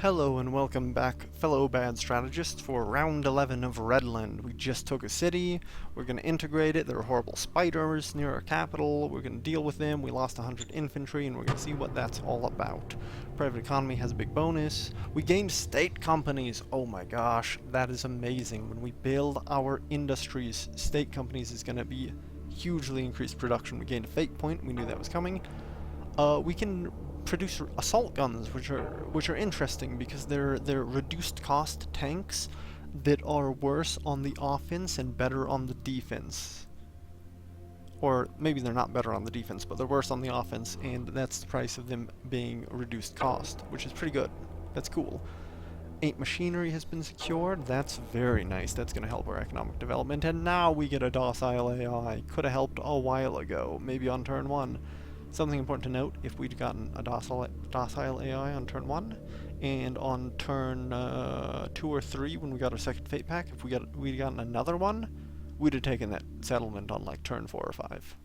Hello and welcome back, fellow bad strategists, for round 11 of Redland. We just took a city, we're going to integrate it, there are horrible spiders near our capital, we're going to deal with them, we lost 100 infantry, and we're going to see what that's all about. Private economy has a big bonus. We gained state companies, oh my gosh, that is amazing. When we build our industries, state companies is going to be hugely increased production. We gained a fate point, we knew that was coming. We can produce assault guns, which are interesting because they're reduced cost tanks that are worse on the offense and better on the defense. Or maybe they're not better on the defense, but they're worse on the offense, and that's the price of them being reduced cost, which is pretty good. That's cool. 8 machinery has been secured. That's very nice. That's going to help our economic development. And now we get a docile AI. Could have helped a while ago, maybe on turn 1. Something important to note, if we'd gotten a docile AI on turn 1, and on turn 2 or 3 when we got our second fate pack, if we'd gotten another one, we'd have taken that settlement on like turn 4 or 5.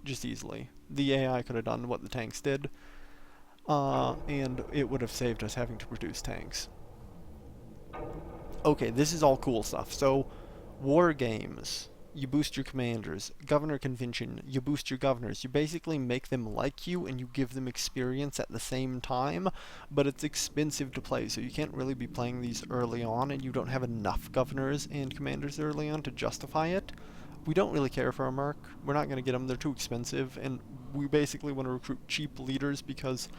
Just easily. The AI could have done what the tanks did, and it would have saved us having to produce tanks. Okay, this is all cool stuff. So, war games. You boost your commanders. Governor convention, you boost your governors. You basically make them like you and you give them experience at the same time, but it's expensive to play, so you can't really be playing these early on, and you don't have enough governors and commanders early on to justify it. We don't really care for a merc. We're not going to get them. They're too expensive, and we basically want to recruit cheap leaders because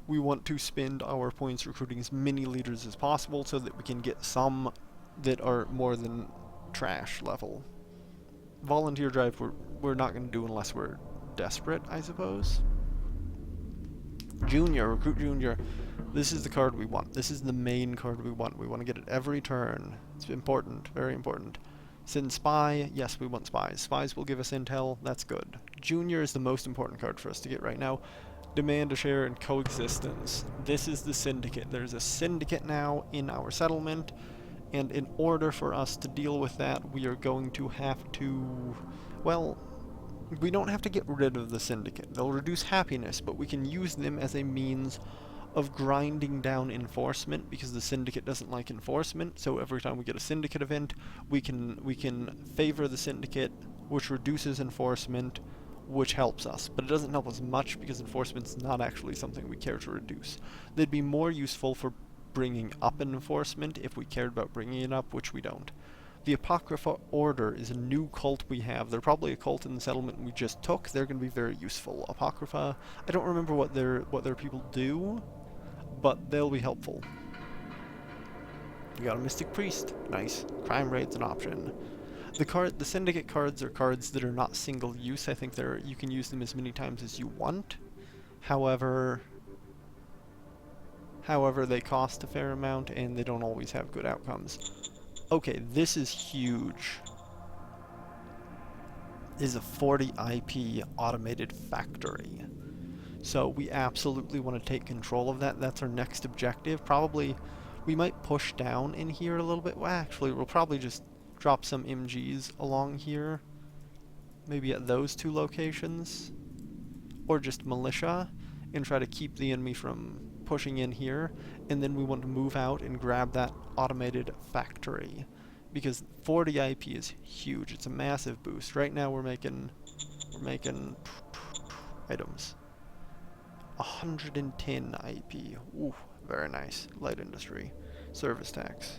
we want to spend our points recruiting as many leaders as possible so that we can get some that are more than trash level. Volunteer drive we're not going to do unless we're desperate, I suppose. Junior, recruit junior. This is the card we want. This is the main card we want. We want to get it every turn. It's important, very important. Send spy. Yes, we want spies. Spies will give us intel. That's good. Junior is the most important card for us to get right now. Demand a share in coexistence. This is the syndicate. There's a syndicate now in our settlement. And in order for us to deal with that, we are going to have to, well, we don't have to get rid of the syndicate. They'll reduce happiness, but we can use them as a means of grinding down enforcement because the syndicate doesn't like enforcement. So every time we get a syndicate event, we can favor the syndicate, which reduces enforcement, which helps us. But it doesn't help us much because enforcement's not actually something we care to reduce. They'd be more useful for bringing up enforcement if we cared about bringing it up, which we don't. The Apocrypha Order is a new cult we have. They're probably a cult in the settlement we just took. They're going to be very useful. Apocrypha, I don't remember what their people do, but they'll be helpful. We got a Mystic Priest. Nice. Crime rate's an option. The Syndicate cards are cards that are not single use. I think you can use them as many times as you want. However, they cost a fair amount, and they don't always have good outcomes. Okay, this is huge. This is a 40 IP automated factory. So we absolutely want to take control of that. That's our next objective. Probably, we might push down in here a little bit. Well, actually, we'll probably just drop some MGs along here. Maybe at those 2 locations. Or just militia, and try to keep the enemy from pushing in here, and then we want to move out and grab that automated factory because 40 IP is huge. It's a massive boost. Right now we're making items 110 IP. Ooh, very nice. Light industry, service tax.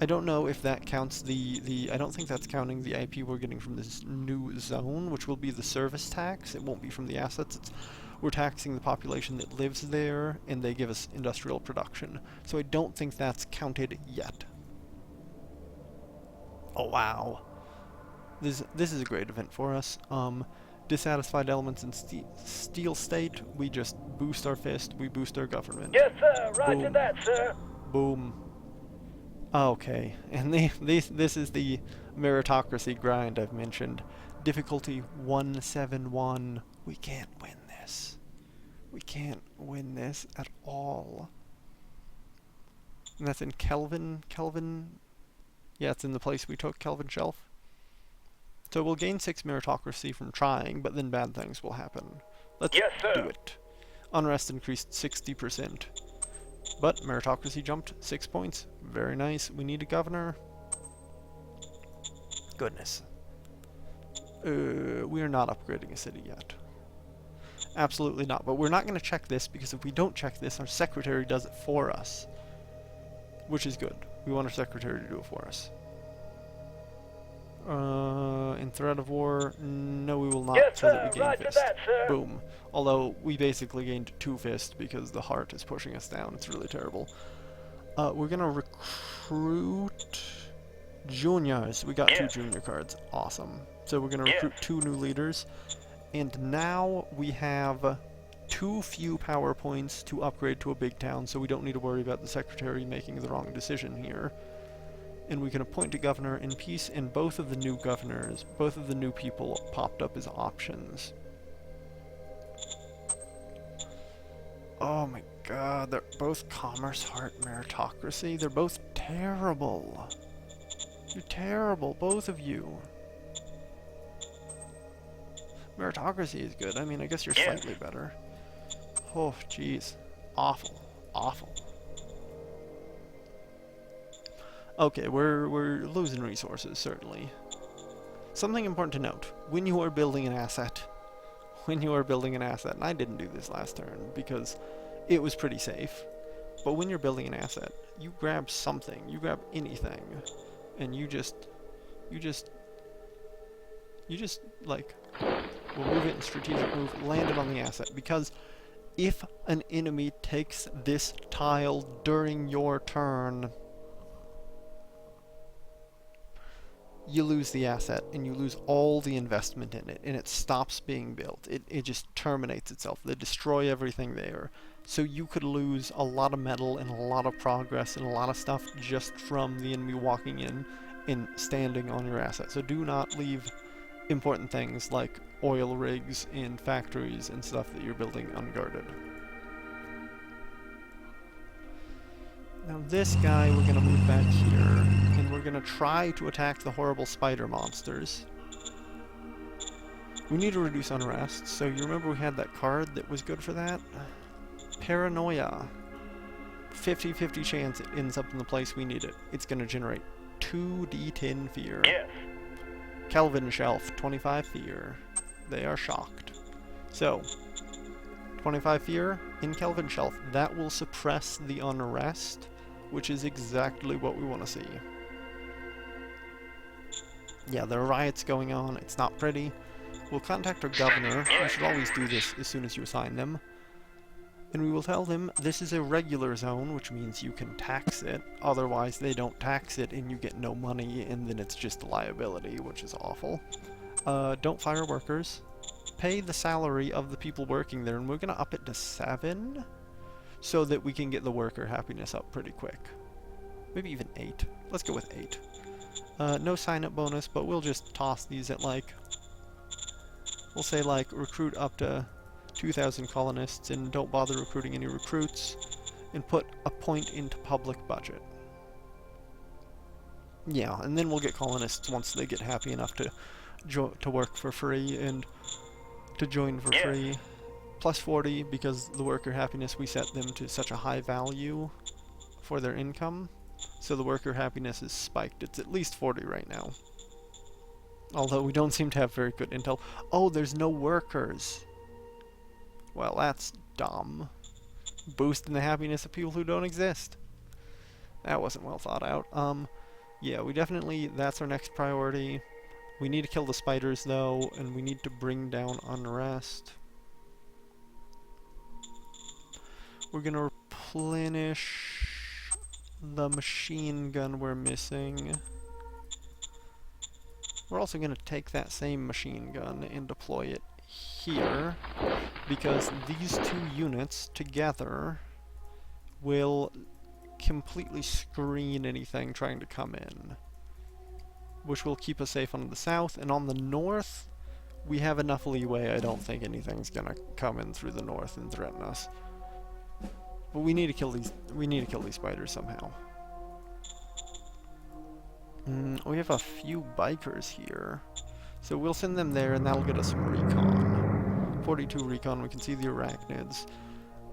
I don't know if that counts I don't think that's counting the IP we're getting from this new zone, which will be the service tax. It won't be from the assets. We're taxing the population that lives there, and they give us industrial production. So I don't think that's counted yet. Oh wow. This is a great event for us. Dissatisfied elements in steel state, we just boost our fist, we boost our government. Yes, sir. Roger Boom. that, sir. Boom. Okay, and this is the meritocracy grind I've mentioned. Difficulty 171. We can't win this. We can't win this at all. And that's in Kelvin. Yeah, it's in the place we took, Kelvin Shelf. So we'll gain 6 meritocracy from trying, but then bad things will happen. Let's Yes, sir. do it. Unrest increased 60%. But meritocracy jumped 6 points. Very nice. We need a governor. Goodness. We are not upgrading a city yet. Absolutely not. But we're not going to check this, because if we don't check this, our secretary does it for us. Which is good. We want our secretary to do it for us. In threat of war, no, we will not, Yes, so that we sir. gain Roger fist. that, sir. Boom. Although, we basically gained 2 fist because the heart is pushing us down. It's really terrible. We're gonna recruit juniors. We got 2 junior cards. Awesome. So we're gonna recruit 2 new leaders. And now we have too few power points to upgrade to a big town, so we don't need to worry about the secretary making the wrong decision here. And we can appoint a governor in peace, and both of the new governors, both of the new people popped up as options. Oh my god, they're both Commerce Heart Meritocracy. They're both terrible. You're terrible, both of you. Meritocracy is good. I mean, I guess you're slightly better. Oh, jeez. Awful. Awful. Okay, we're losing resources, certainly. Something important to note. When you are building an asset, and I didn't do this last turn because it was pretty safe, but when you're building an asset, you grab something, you grab anything, and you just, like, we'll move it in strategic move, land it on the asset, because if an enemy takes this tile during your turn, you lose the asset, and you lose all the investment in it, and it stops being built. It just terminates itself. They destroy everything there. So you could lose a lot of metal, and a lot of progress, and a lot of stuff just from the enemy walking in and standing on your asset. So do not leave important things like oil rigs and factories and stuff that you're building unguarded. Now this guy we're going to move back here, and we're going to try to attack the horrible spider monsters. We need to reduce unrest, so you remember we had that card that was good for that? Paranoia. 50-50 chance it ends up in the place we need it. It's going to generate 2d10 fear. Yes. Kelvin Shelf, 25 fear. They are shocked. So, 25 fear in Kelvin Shelf. That will suppress the unrest, which is exactly what we want to see. Yeah, there are riots going on. It's not pretty. We'll contact our governor. We should always do this as soon as you assign them. And we will tell them this is a regular zone, which means you can tax it. Otherwise, they don't tax it and you get no money, and then it's just a liability, which is awful. Don't fire workers. Pay the salary of the people working there, and we're going to up it to 7 so that we can get the worker happiness up pretty quick. Maybe even 8. Let's go with 8. No sign-up bonus, but we'll just toss these at, like, we'll say, like, recruit up to 2,000 colonists, and don't bother recruiting any recruits, and put a point into public budget. Yeah, and then we'll get colonists once they get happy enough to work for free and to join for free. Plus 40, because the worker happiness, we set them to such a high value for their income, so the worker happiness is spiked. It's at least 40 right now. Although we don't seem to have very good intel. Oh, there's no workers. Well, that's dumb. Boosting the happiness of people who don't exist. That wasn't well thought out. Yeah, we definitely, that's our next priority. We need to kill the spiders, though, and we need to bring down unrest. We're gonna replenish the machine gun we're missing. We're also gonna take that same machine gun and deploy it here, because these 2 units together will completely screen anything trying to come in, which will keep us safe on the south. And on the north, we have enough leeway. I don't think anything's gonna come in through the north and threaten us. But we need to kill these. We need to kill these spiders somehow. We have a few bikers here, so we'll send them there, and that'll get us some recon. 42 recon. We can see the arachnids.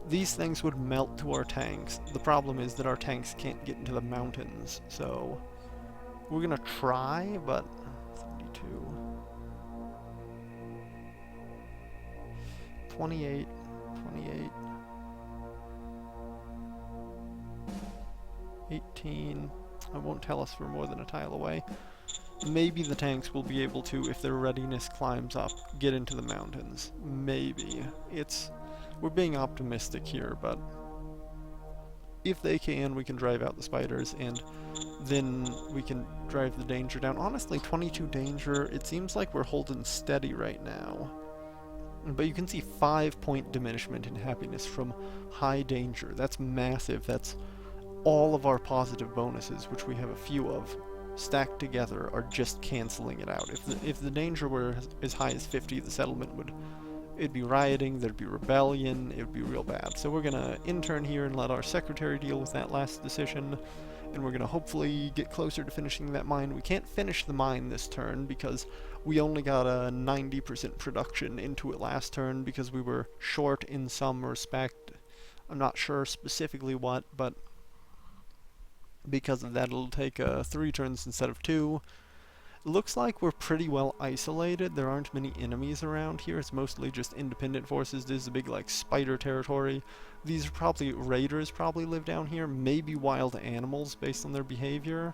these things would melt to our tanks. The problem is that our tanks can't get into the mountains, so we're gonna try, but 72, 28, 28, 18. It won't tell us we're more than a tile away. Maybe the tanks will be able to, if their readiness climbs up, get into the mountains. Maybe. We're being optimistic here, but if they can, we can drive out the spiders, and then we can drive the danger down. Honestly, 22 danger, it seems like we're holding steady right now. But you can see 5-point diminishment in happiness from high danger. That's massive. That's all of our positive bonuses, which we have a few of, stacked together, are just canceling it out. If the danger were as high as 50, the settlement it'd be rioting, there'd be rebellion, it would be real bad. So we're gonna intern here and let our secretary deal with that last decision, and we're gonna hopefully get closer to finishing that mine. We can't finish the mine this turn because we only got a 90% production into it last turn because we were short in some respect. I'm not sure specifically what, but because of that it'll take 3 turns instead of 2. Looks like we're pretty well isolated. There aren't many enemies around here. It's mostly just independent forces. This is a big, like, spider territory. These are probably raiders probably live down here. Maybe wild animals based on their behavior.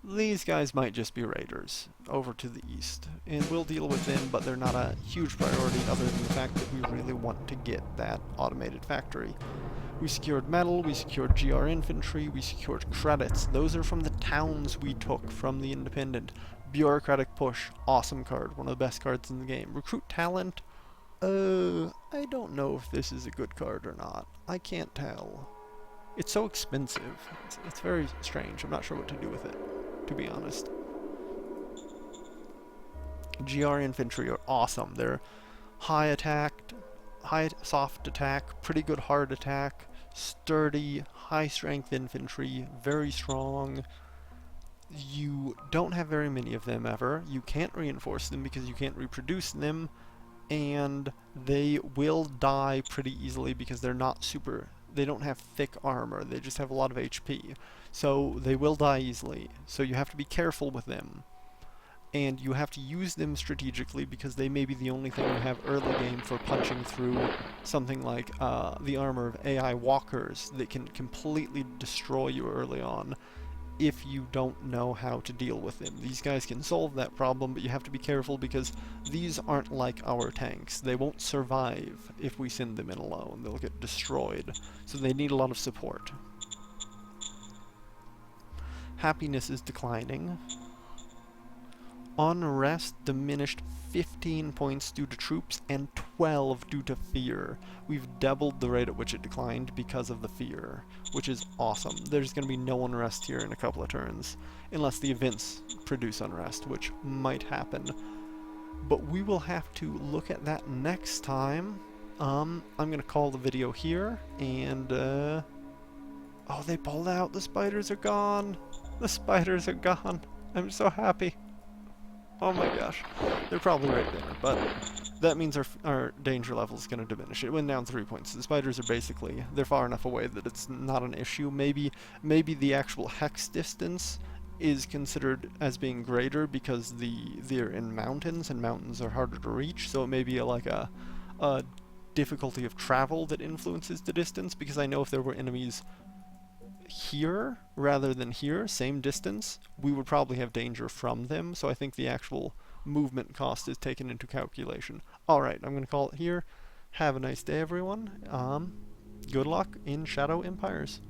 These guys might just be raiders over to the east. And we'll deal with them, but they're not a huge priority other than the fact that we really want to get that automated factory. We secured metal, we secured GR infantry, we secured credits. Those are from the towns we took from the independent. Bureaucratic push, awesome card, one of the best cards in the game. Recruit talent, I don't know if this is a good card or not. I can't tell. It's so expensive. It's very strange. I'm not sure what to do with it, to be honest. GR infantry are awesome. They're high attacked, high soft attack, pretty good hard attack, sturdy, high strength infantry, very strong. You don't have very many of them ever. You can't reinforce them because you can't reproduce them, and they will die pretty easily because they're not they don't have thick armor, they just have a lot of HP. So they will die easily, so you have to be careful with them. And you have to use them strategically because they may be the only thing you have early game for punching through something like the armor of AI walkers that can completely destroy you early on if you don't know how to deal with them. These guys can solve that problem, but you have to be careful because these aren't like our tanks. They won't survive if we send them in alone. They'll get destroyed. So they need a lot of support. Happiness is declining. Unrest diminished 15 points due to troops and 12 due to fear. We've doubled the rate at which it declined because of the fear, which is awesome. There's going to be no unrest here in a couple of turns, unless the events produce unrest, which might happen. But we will have to look at that next time. I'm going to call the video here, and oh, they pulled out. The spiders are gone. The spiders are gone. I'm so happy. Oh my gosh, they're probably right there, but that means our danger level is going to diminish. It went down 3 points. The spiders are basically, they're far enough away that it's not an issue. Maybe the actual hex distance is considered as being greater because they're in mountains, and mountains are harder to reach, so it may be like a difficulty of travel that influences the distance, because I know if there were enemies here rather than here, same distance, we would probably have danger from them, so I think the actual movement cost is taken into calculation. Alright, I'm going to call it here. Have a nice day, everyone. Good luck in Shadow Empires.